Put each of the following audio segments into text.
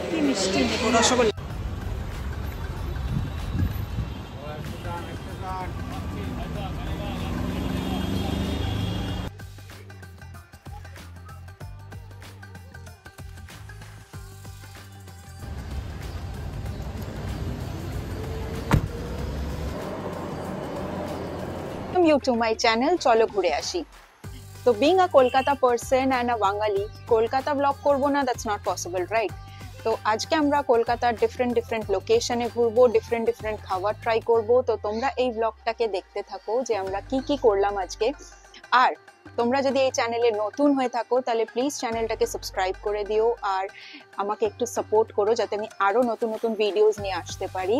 কি মিষ্টি নেবো rasgulla. You to my channel চলো ঘুরে আসি। তো being a Kolkata person and a Bangali, Kolkata vlog করবো না, that's not possible, right? তো আজকে আমরা কলকাতার ডিফারেন্ট লোকেশনে ঘুরবো, ডিফারেন্ট খাবার ট্রাই করব। তো তোমরা এই ব্লগটাকে দেখতে থাকো যে আমরা কি করলাম আজকে। আর তোমরা যদি এই চ্যানেলে নতুন হয়ে থাকো তাহলে প্লিজ চ্যানেলটাকে সাবস্ক্রাইব করে দিও আর আমাকে একটু সাপোর্ট করো যাতে আমি আরো নতুন ভিডিওস নিয়ে আসতে পারি।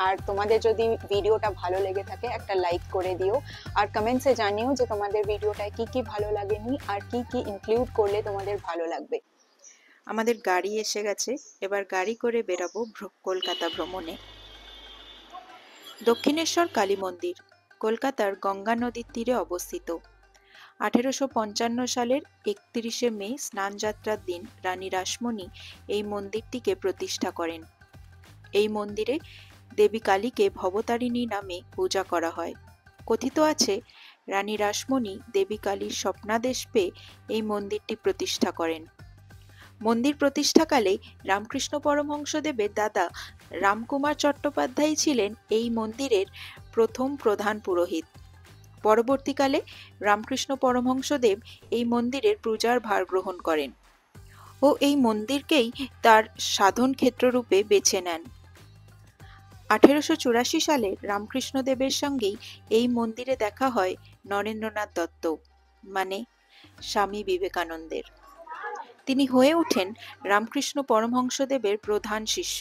আর তোমাদের যদি ভিডিওটা ভালো লেগে থাকে একটা লাইক করে দিও আর কমেন্টসে জানিও যে তোমাদের ভিডিওটায় কি ভালো লাগেনি আর কি ইনক্লুড করলে তোমাদের ভালো লাগবে। আমাদের গাড়ি এসে গেছে, এবার গাড়ি করে বেরাবো কলকাতা ভ্রমণে। দক্ষিণেশ্বর কালী মন্দির কলকাতার গঙ্গা নদীর তীরে অবস্থিত। 1855 সালের 31শে মে স্নানযাত্রার দিন রানী রাসমণি এই মন্দিরটিকে প্রতিষ্ঠা করেন। এই মন্দিরে দেবী কালীকে ভবতারিণী নামে পূজা করা হয়। কথিত আছে রানী রাসমণি দেবী কালীর স্বপ্নাদেশ পেয়ে এই মন্দিরটি প্রতিষ্ঠা করেন। মন্দির প্রতিষ্ঠাকালে রামকৃষ্ণ পরমহংসদেবের দাদা রামকুমার চট্টোপাধ্যায় ছিলেন এই মন্দিরের প্রথম প্রধান পুরোহিত। পরবর্তীকালে রামকৃষ্ণ পরমহংসদেব এই মন্দিরের পূজার ভার গ্রহণ করেন ও এই মন্দিরকেই তার সাধন ক্ষেত্ররূপে বেছে নেন। 1884 সালে রামকৃষ্ণদেবের সঙ্গেই এই মন্দিরে দেখা হয় নরেন্দ্রনাথ দত্ত মানে স্বামী বিবেকানন্দের। তিনি হয়ে ওঠেন রামকৃষ্ণ পরমহংসদেবের প্রধান শিষ্য।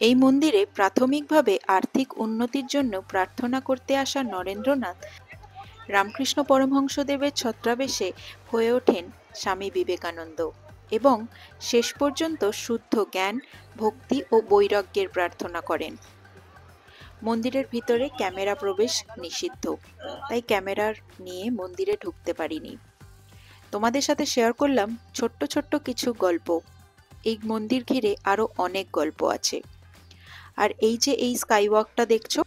এই মন্দিরে প্রাথমিকভাবে আর্থিক উন্নতির জন্য প্রার্থনা করতে আসা নরেন্দ্রনাথ রামকৃষ্ণ পরমহংসদেবের ছত্রাবেশে হয়ে ওঠেন স্বামী বিবেকানন্দ এবং শেষ পর্যন্ত শুদ্ধ জ্ঞান, ভক্তি ও বৈরাগ্যের প্রার্থনা করেন। মন্দিরের ভিতরে ক্যামেরা প্রবেশ নিষিদ্ধ, তাই ক্যামেরা নিয়ে মন্দিরে ঢুকতে পারিনি। তোমাদের সাথে শেয়ার করলাম ছোট্ট কিছু গল্প। এই মন্দির ঘিরে আরো অনেক গল্প আছে। আর এই যে এই স্কাইওয়াকটা দেখছো,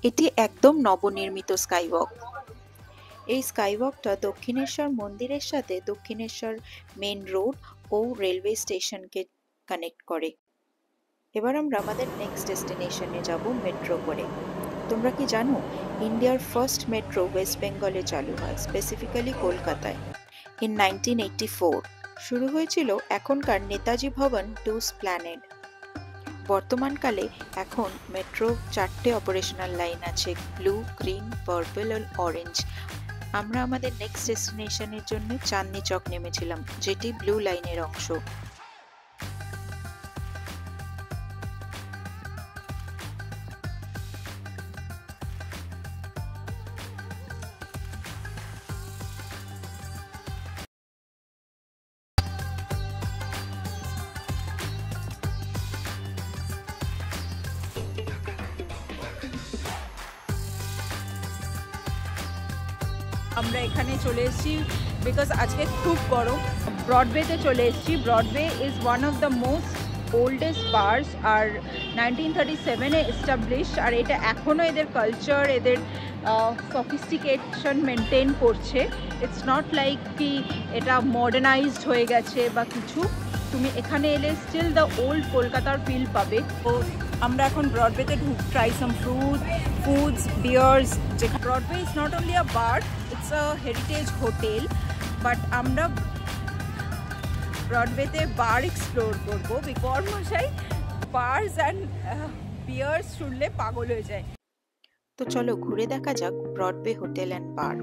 এটি একদম নবনির্মিত স্কাইওয়াক। এই স্কাইওয়াকটা দক্ষিণেশ্বর মন্দিরের সাথে দক্ষিণেশ্বর মেন রোড ও রেলওয়ে স্টেশনকে কানেক্ট করে। এবার আমরা আমাদের নেক্সট ডেস্টিনেশনে যাব মেট্রো করে। তোমরা কি জানো ইন্ডিয়ার ফার্স্ট মেট্রো ওয়েস্ট বেঙ্গলে চালু হয়, স্পেসিফিক্যালি কলকাতায় ইন 1984। শুরু হয়েছিল এখনকার নেতাজি ভবন টু স্প্ল্যানেড। বর্তমানকালে এখন মেট্রো 4টে অপারেশনাল লাইন আছে, ব্লু, গ্রিন, পার্পল ও অরেঞ্জ। আমরা আমাদের নেক্সট ডেস্টিনেশনের জন্য চাঁদনি চক নেমেছিলাম, যেটি ব্লু লাইনের অংশ। আমরা এখানে চলে এসেছি বিকজ আজকে খুব গরম। ব্রডওয়েতে চলে এসেছি। Broadway is one of the most oldest bars আর 1937-এ এস্টাবলিশ। আর এটা এখনও এদের কালচার, এদের সফিস্টিকেশন মেনটেন করছে। ইটস নট লাইক কি এটা মডার্নাইজড হয়ে গেছে বা কিছু। তুমি এখানে এলে স্টিল দ্য ওল্ড কলকাতার ফিল পাবে। তো আমরা এখন ব্রডওয়েতে try some foods, beers. Broadway is not only a bar, it's a heritage hotel. But আমরা ব্রডওয়েতে বার এক্সপ্লোর করবো। বরমশাই বার্স অ্যান্ড বিয়ার্স শুনলে পাগল হয়ে যায়। তো চলো ঘুরে দেখা যাক ব্রডওয়ে হোটেল অ্যান্ড বার।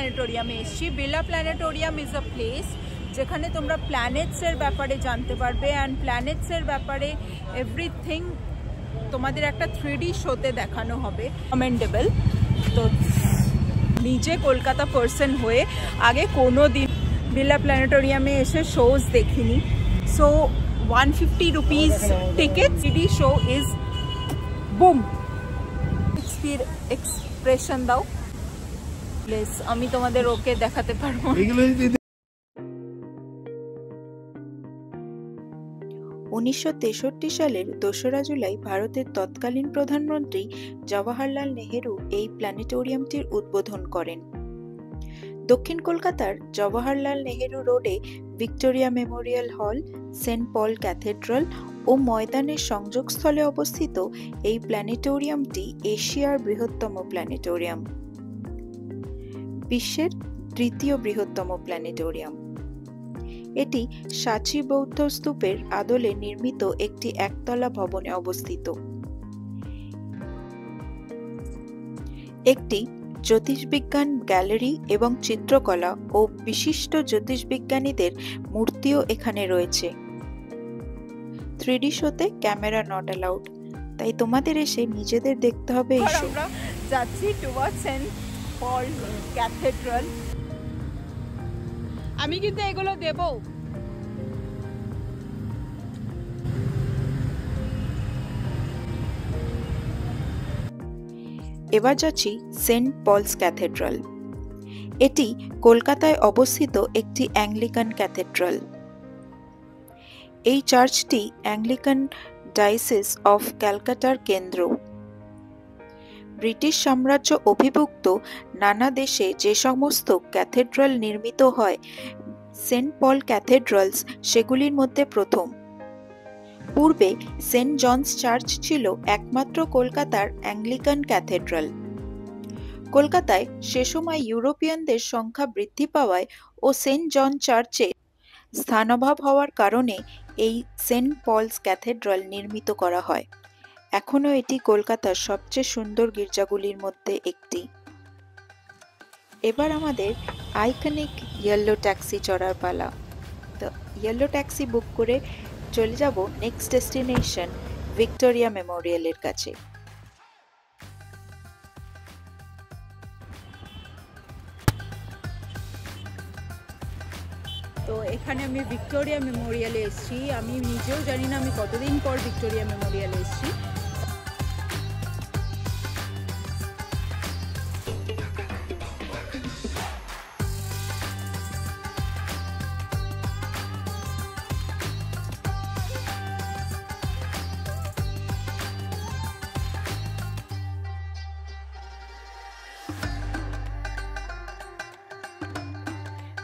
প্ল্যানেটোরিয়ামে এসেছি। Birla planetarium is a place যেখানে তোমরা প্ল্যানেটসের ব্যাপারে জানতে পারবে, অ্যান্ড প্ল্যানেটসের ব্যাপারে এভরিথিং তোমাদের একটা 3D শোতে দেখানো হবে। কমেন্ডেবল। তো নিজে কলকাতা পার্সন হয়ে আগে কোনো দিন বিড়লা প্ল্যানেটোরিয়ামে এসে শোজ দেখিনি। So 150 rupees ticket 3D show is boom. Expression দাও প্লিজ, আমি তোমাদের ওকে দেখাতে পারবো। 1963 সালের 2রা জুলাই ভারতের তৎকালীন প্রধানমন্ত্রী জওয়াহরলাল নেহেরু এই প্ল্যানেটোরিয়ামটির উদ্বোধন করেন। দক্ষিণ কলকাতার জওয়াহরলাল নেহেরু রোডে ভিক্টোরিয়া মেমোরিয়াল হল, সেন্ট পল ক্যাথেড্রাল ও ময়দানের সংযোগস্থলে অবস্থিত এই প্ল্যানেটোরিয়ামটি এশিয়ার বৃহত্তম প্ল্যানেটোরিয়াম, বিশ্বের 3য় বৃহত্তম প্ল্যানেটোরিয়াম। এটি সাচি বৌদ্ধ স্তূপের আদলে নির্মিত একটি একতলা ভবনে অবস্থিত। একটি জ্যোতিষবিজ্ঞান গ্যালারি এবং চিত্রকলা ও বিশিষ্ট জ্যোতিষবিজ্ঞানীদের মূর্তিও এখানে রয়েছে। 3D শোতে ক্যামেরা নট অ্যালাউড, তাই তোমাদের এসে নিজেদের দেখতে হবে এই শো। আমরা যাচ্ছি টুয়ার্ডস সেন্ট পল ক্যাথেড্রাল। আমি কিন্তু এগুলো দেব। এবার যাচ্ছি সেন্ট পলস ক্যাথেড্রাল। এটি কলকাতায় অবস্থিত একটি অ্যাংলিকান ক্যাথেড্রাল। এই চার্চটি অ্যাংলিকান ডায়োসিস অফ ক্যালকাটার কেন্দ্র। ব্রিটিশ সাম্রাজ্য অভিভুক্ত নানা দেশে যে সমস্ত ক্যাথেড্রাল নির্মিত হয়, সেন্ট পল ক্যাথেড্রালস সেগুলির মধ্যে প্রথম। পূর্বে সেন্ট জনস চার্চ ছিল একমাত্র কলকাতার অ্যাংলিকান ক্যাথেড্রাল। কলকাতায় সে সময় ইউরোপিয়ানদের সংখ্যা বৃদ্ধি পাওয়ায় ও সেন্ট জন চার্চে স্থানাভাব হওয়ার কারণে এই সেন্ট পলস ক্যাথেড্রাল নির্মিত করা হয়। এখনও এটি কলকাতার সবচেয়ে সুন্দর গির্জাগুলির মধ্যে একটি। এবার আমাদের আইকনিক ইয়েলো ট্যাক্সি চড়ার পালা। তো ইয়েলো ট্যাক্সি বুক করে চলে যাব নেক্সট ডেস্টিনেশন ভিক্টোরিয়া মেমোরিয়ালের কাছে। তো এখানে আমি ভিক্টোরিয়া মেমোরিয়ালে এসেছি। আমি নিজেও জানি না আমি কতদিন পর ভিক্টোরিয়া মেমোরিয়ালে এসেছি।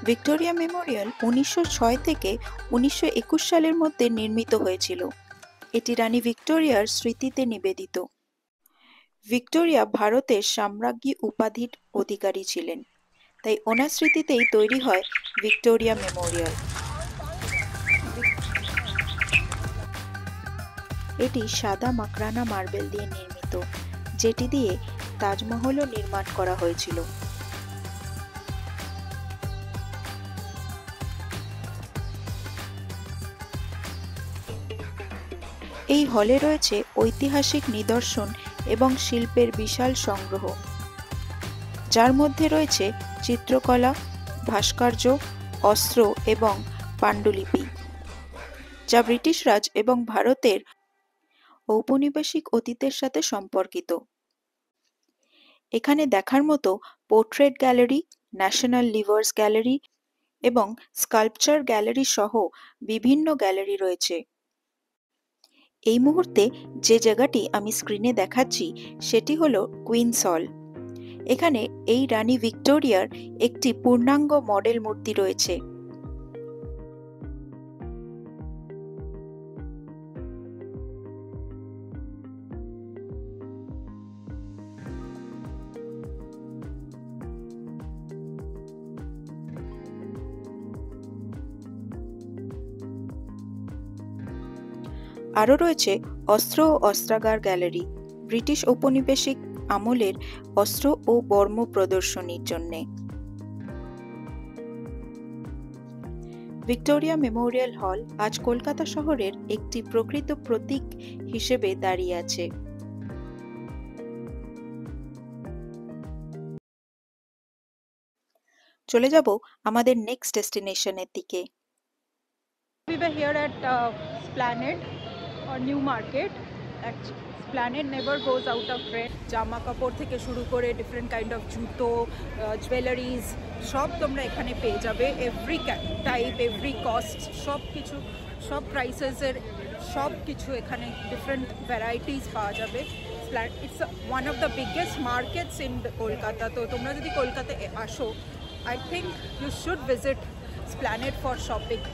ভিক্টোরিয়া মেমোরিয়াল 1906 থেকে 1921 সালের মধ্যে নির্মিত হয়েছিল। এটি রানী ভিক্টোরিয়ার স্মৃতিতে নিবেদিত। ভিক্টোরিয়া ভারতের সাম্রাজ্ঞী উপাধির অধিকারী ছিলেন, তাই ওনার স্মৃতিতেই তৈরি হয় ভিক্টোরিয়া মেমোরিয়াল। এটি সাদা মাকড়ানা মার্বেল দিয়ে নির্মিত, যেটি দিয়ে তাজমহলও নির্মাণ করা হয়েছিল। এই হলে রয়েছে ঐতিহাসিক নিদর্শন এবং শিল্পের বিশাল সংগ্রহ, যার মধ্যে রয়েছে চিত্রকলা, ভাস্কর্য, অস্ত্র এবং পাণ্ডুলিপি, যা ব্রিটিশ রাজ এবং ভারতের ঔপনিবেশিক অতীতের সাথে সম্পর্কিত। এখানে দেখার মতো portrait gallery, national livers gallery এবং স্কাল্পচার গ্যালারি সহ বিভিন্ন গ্যালারি রয়েছে। এই মুহূর্তে যে জায়গাটি আমি স্ক্রিনে দেখাচ্ছি সেটি হলো কুইন্স হল। এখানে এই রানী ভিক্টোরিয়ার একটি পূর্ণাঙ্গ মডেল মূর্তি রয়েছে। আরও রয়েছে অস্ত্র ও অস্ত্রাগার গ্যালারি, ব্রিটিশ ঔপনিবেশিক আমলের অস্ত্র ও বর্ম প্রদর্শনীর জন্যে। ভিক্টোরিয়া মেমোরিয়াল হল আজ কলকাতা শহরের একটি প্রকৃত প্রতীক হিসেবে দাঁড়িয়ে আছে। চলে যাব আমাদের নেক্সট ডেস্টিনেশনের দিকে। We were here at Esplanade or New Market. Esplanade never goes out of trend. জামা কাপড় থেকে শুরু করে ডিফারেন্ট কাইন্ড অফ জুতো, জুয়েলারিজ সব তোমরা এখানে পেয়ে যাবে। এভরি টাইপ, এভরি কস্ট, সব কিছু, সব প্রাইসেসের সব কিছু এখানে ডিফারেন্ট ভ্যারাইটিস পাওয়া যাবে। It's one of the biggest markets in Kolkata. তো তোমরা যদি কলকাতায় আসো, I think you should visit Esplanade for shopping.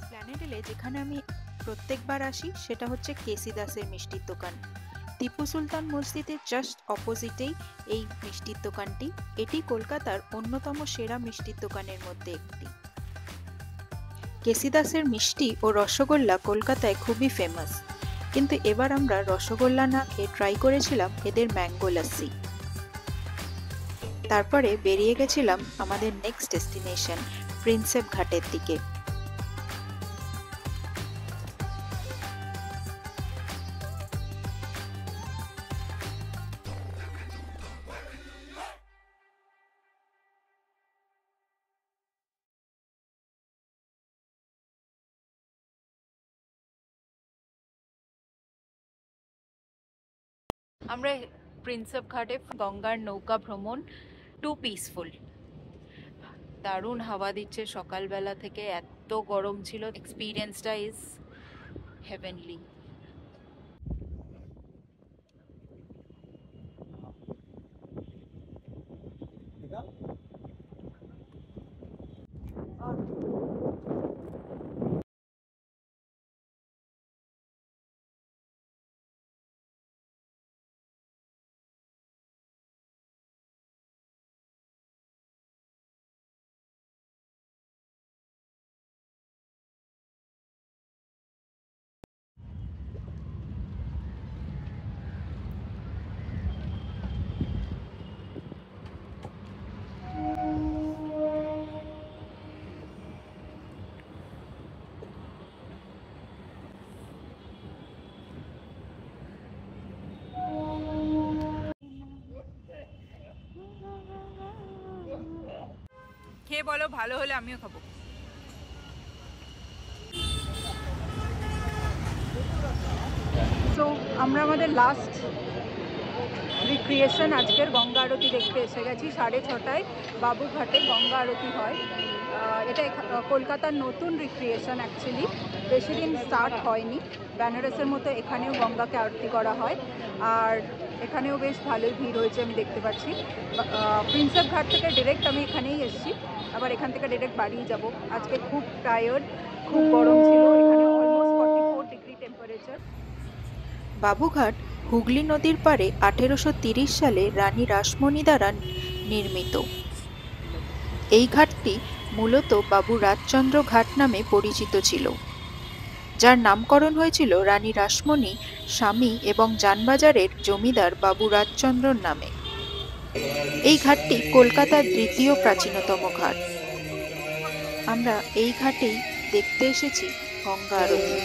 Esplanade এলে যেখানে আমি প্রত্যেকবার আসি সেটা হচ্ছে কেসি দাসের মিষ্টির দোকান। টিপু সুলতান মসজিদের জাস্ট অপোজিটেই এই মিষ্টির দোকানটি। এটি কলকাতার অন্যতম সেরা মিষ্টির দোকানের মধ্যে একটি। কেসি দাসের মিষ্টি ও রসগোল্লা কলকাতায় খুবই ফেমাস, কিন্তু এবার আমরা রসগোল্লা না খেয়ে ট্রাই করেছিলাম এদের ম্যাঙ্গো লাসি। তারপরে বেরিয়ে গেছিলাম আমাদের নেক্সট ডেস্টিনেশন প্রিন্সেপ ঘাটের দিকে। আমরা প্রিন্সেপ ঘাটে গঙ্গার নৌকা ভ্রমণ, টু পিসফুল, দারুণ হাওয়া দিচ্ছে সকালবেলা থেকে, এত গরম ছিল, এক্সপিরিয়েন্সটা ইজ হেভেনলি। খেয়ে বলো ভালো হলে আমিও খাবো। তো আমরা আমাদের লাস্ট রিক্রিয়েশন আজকের গঙ্গা আরতি দেখতে এসে গেছি 6:30টায় বাবুঘাটে গঙ্গা আরতি হয়। এটা কলকাতার নতুন রিক্রিয়েশন অ্যাকচুয়ালি, বেশি দিন স্টার্ট হয়নি। বেনারসের মতো এখানেও গঙ্গাকে আরতি করা হয়, আর এখানেও বেশ ভালোই ভিড় হয়েছে আমি দেখতে পাচ্ছি। প্রিন্সেপ ঘাট থেকে ডিরেক্ট আমি এখানেই এসেছি, আবার এখান থেকে ডিরেক্ট বাড়িয়ে যাব। আজকে খুব টায়ার্ড, খুব গরম ছিল, এখানে almost 44 degree temperature. Babughat Hooghly নদীর পাড়ে 1830 সালে রানী রাসমণি দ্বারা নির্মিত। এই ঘাটটি মূলত বাবু রাজচন্দ্র ঘাট নামে পরিচিত ছিল, যার নামকরণ হয়েছিল রানী রাসমণি স্বামী এবং জানবাজারের জমিদার বাবু রাজচন্দ্রর নামে। এই ঘাটটি কলকাতার দ্বিতীয় প্রাচীনতম ঘাট। আমরা এই ঘাটেই দেখতে এসেছি গঙ্গা আরতি।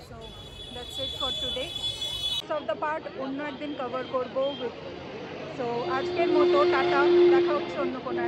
So that's it for today. Rest of the part অন্য একদিন কভার করবো। সো আজকের মতো টাটা, দেখা হচ্ছে অন্য কোনো